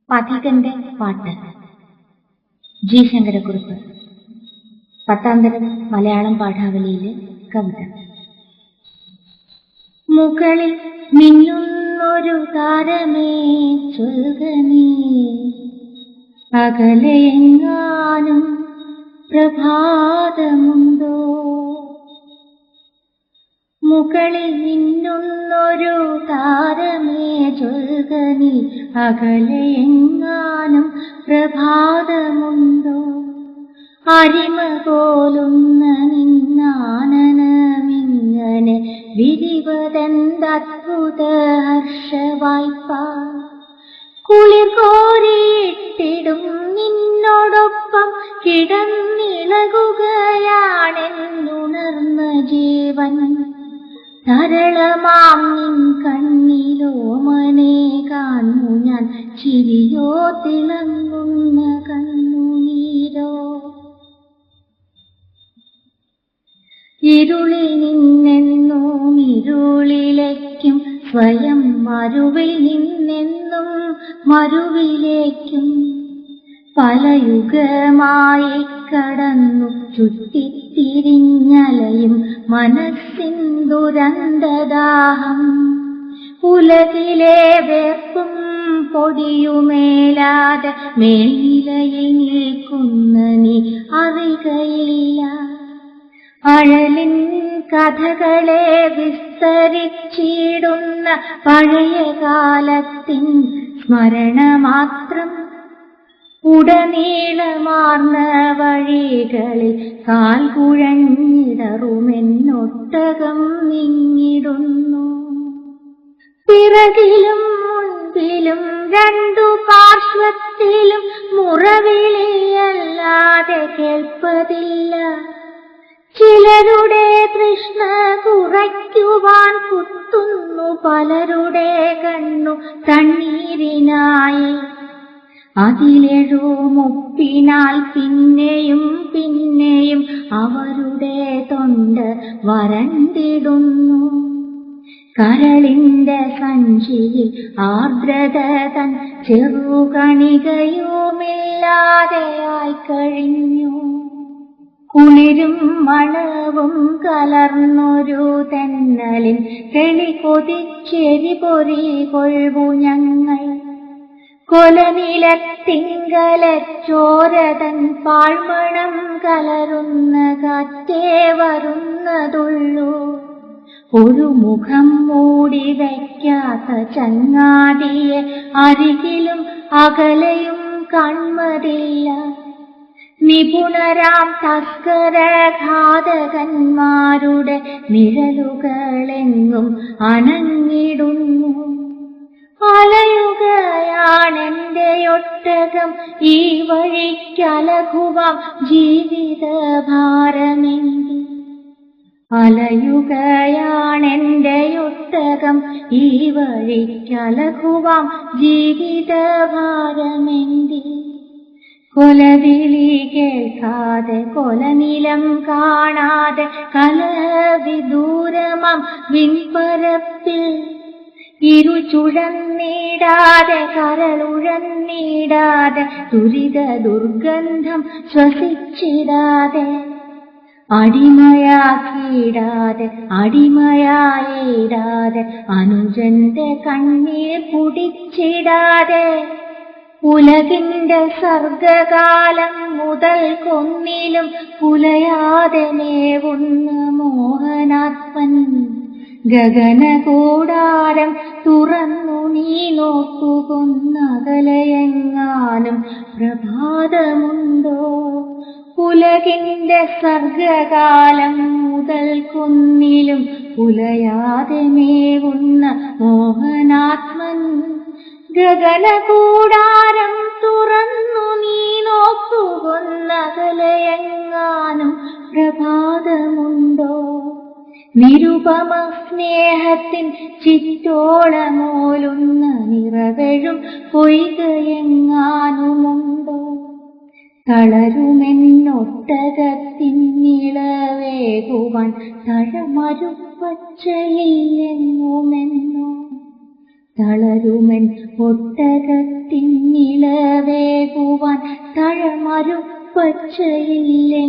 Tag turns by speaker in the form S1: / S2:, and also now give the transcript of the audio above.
S1: പഥികന്റെ പാട്ട്. ജി ശങ്കരക്കുറുപ്പ്. 10ാം തരം മലയാളം പാഠാവലിയിലെ കവിത. മുകളിൽ മിന്നുന്നൊരു താരമേ ചൊൽക നീ, അകലെയെങ്ങാനും പ്രഭാതമുണ്ടോ? മുകളിൽ മിന്നുന്നൊരു താരമേ ചൊൽക നീ, അകലെയെങ്ങാനും പ്രഭാതമുണ്ടോ? അരിമ പോലുന്ന നിന്നാനനമിങ്ങനെ വിരിവതെന്തദ്ഭുത ഹർഷവായ്പ. കുളിർ കോരിയിട്ടിടും നിന്നോടൊപ്പം കിടന്നിളകുകയാണെന്നുണർന്ന ജീവൻ. തരളമാം നിൻ കണ്ണിലോമനെ കാണു ഞാൻ, ചിരിയോ തിളങ്ങുന്ന കണ്ണുനീരോ? ഇരുളിൽ നിന്നെന്നും ഇരുളിലേക്കും, സ്വയം മരുവിൽ നിന്നെന്നും മരുവിലേക്കും, പല യുഗമായി കടന്നു ചുറ്റിത്തിരിഞ്ഞലയും മനസ്സിൻ ദുരന്തദാഹം. ഉലകിലെ വേർപ്പും പൊടിയുമേലാതെ മേൽനിലയിൽ നിൽക്കുന്ന നീ അറികയില്ല. അഴലിൻ കഥകളെ വിസ്തരിച്ചിടുന്ന പഴയ കാലത്തിൻ സ്മരണ മാത്രം. ഉടനീളമാർന്ന വഴികളിൽ കാൽ കുഴഞ്ഞിടറുമെന്നൊട്ടകം നീങ്ങിടുന്നു. പിറകിലും മുൻപിലും രണ്ടു പാർശ്വത്തിലും മുറവിളിയല്ലാതെ കേൾപ്പതില്ല. ചിലരുടെ തൃഷ്ണ കുറയ്ക്കുവാൻ കുത്തുന്നു പലരുടെ കണ്ണു തണ്ണീരിനായി. അതിലെഴുമൊപ്പിനാൽ പിന്നെയും പിന്നെയും അവരുടെ തൊണ്ട വരണ്ടിടുന്നു. കരളിന്റെ സഞ്ചിയിൽ ആർദ്രത തൻ ചെറുകണികയുമില്ലാതെയായി കഴിഞ്ഞു. കുളിരും മണവും കലർന്നൊരു തെന്നലിൻ തെളി കൊതിച്ചെരി പൊരി കൊൾവു ഞങ്ങൾ. കൊലനിലത്തിങ്കലച്ചോരതൻ പാഴ്മണം കലരുന്ന കാറ്റേ വരുന്നതുള്ളൂ. ഒരു മുഖം മൂടി വയ്ക്കാത്ത ചങ്ങാതിയെ അരികിലും അകലെയും കാൺമതില്ല. നിപുണരാം തസ്കര ഘാതകന്മാരുടെ നിഴലുകളെങ്ങും അണഞ്ഞിടുന്നു. അലയുകയാണെന്റെ ഒട്ടകം ഈ വഴിക്കലഘുവാം ജീവിതഭാരമെങ്കിൽ. അലയുകയാണെന്റെ ഒട്ടകം ഈ വഴിക്കലഘുവാം ജീവിതഭാരമെങ്കിൽ. കൊലവിളി കേൾക്കാതെ കൊലനിലം കാണാതെ കലവിദൂരമാം വിൺപരപ്പിൽ ഇരുചുഴന്നീടാതെ കരളുഴന്നീടാതെ ദുരിത ദുർഗന്ധം ശ്വസിച്ചിടാതെ അടിമയാക്കിയിടാതെ അടിമയായിടാതെ അനുജന്റെ കണ്ണീർ കുടിച്ചിടാതെ ഉലകിന്റെ സർഗകാലം മുതൽ കൊന്നിലും പുലയാതെ മേവുന്ന മോഹനാത്മൻ. ഗഗനകൂടാരം തുറന്നു നീ നോക്കുകൊന്നകലെയെങ്ങാനും പ്രഭാതമുണ്ടോ? ഉലകിന്റെ സർഗകാലം മുതൽ കൊന്നിലും പുലയാതെ മേവുന്ന മോഹനാത്മൻ. ഗഗനകൂടാരം തുറന്നു നീ നോക്കുകൊന്നകലെയെങ്ങാനും പ്രഭാതമുണ്ടോ? നിരുപമ സ്നേഹത്തിൻ ചിറ്റോളമോലുന്ന നിറവെഴും പൊയ്കയെങ്ങാനുമുണ്ടോ? തളരുമെന്നൊട്ടകത്തിനിളവേകുവാൻ തഴമരുപ്പച്ചയില്ലെങ്ങുമെന്നോ? തളരുമൻ ഒട്ടകത്തിന്നിളവേകുവാൻ തഴമരു പച്ചയില്ല